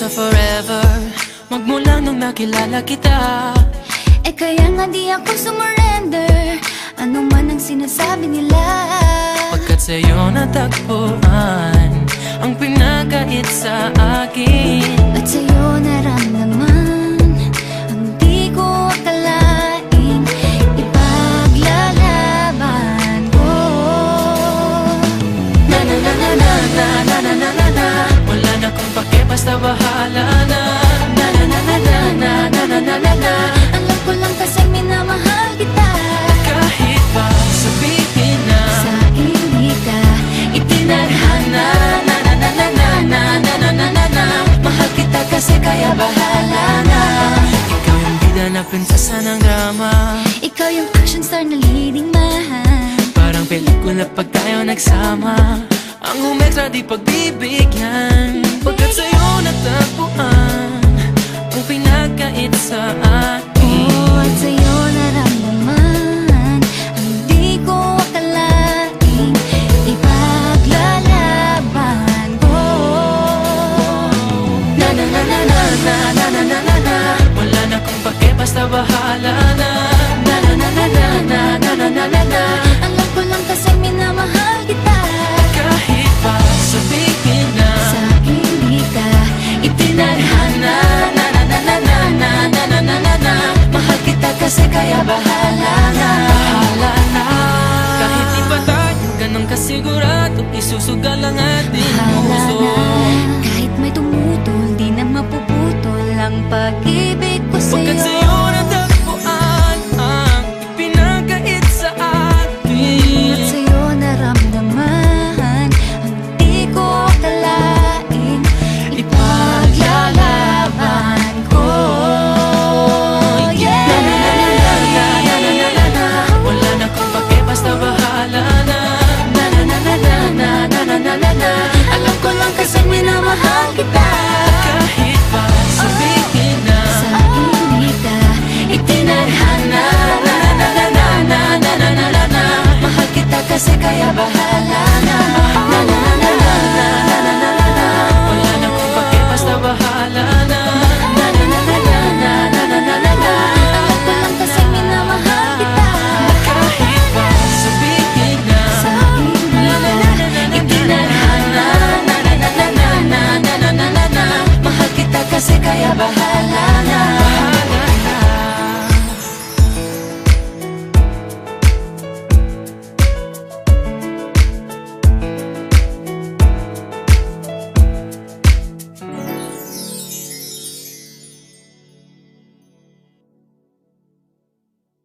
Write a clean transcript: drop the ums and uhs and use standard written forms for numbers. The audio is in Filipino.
sa forever, magmula nung nakilala kita. Eh kaya nga di ako sumurrender, ano man ang sinasabi nila. Pagkat sa'yo natagpuan ang pinakait sa akin, At sa'yo naramdaman ang di ko akalaing ipaglalaban ko. na na na na na na na na na na na. Wala na kung pake, basta bahala na. Na na na na na na na na na na na. Alam ko lang kasi minamahal kita. Kahit pa sabihin na Sa hindi ka itinadhana. na na na na na na na na na na na. Mahal kita kasi kaya bahala na. Ikaw yung bida na prinsesa ng drama, Ikaw yung action star na leading man. parang pelikula pag tayo nagsama. Ang umextra di pagbibigyan, pagkat sa'yo natagpuan ang pinagkait sa akin. Oh, at sa'yo naramdaman ang di ko akalaing ipaglalaban ko. Na na na na na na na na na na na. Wala na kung pake, basta bahala na. Na na na na na na na na na na na. Alam ko lang kasi minamahal kita. Kahit pa sabihin na Sa hindi ka itinadhana. na na na na na na na na na na na. Mahal kita kasi kaya bahala na. Bahala na. Kahit di pa tayo ganun kasigurado, isusugal ang ating Bahala puso. na. Kahit may tumutol, di na mapuputol ang pag-ibig ko Pagkat sa'yo. sa'yo natagpuan ang pinagkait sa atin. At sa'yo naramdaman ang di ko akalaing ipaglalaban ko. Yeah! Wala na kung pake, basta bahala na. Na na na na na na na na na na na. Alam ko lang kasi minamahal kita. Kahit pa sabihin na Sa hindi ka itinadhana. na na na na na na na na na. Mahal kita kasi kaya bahala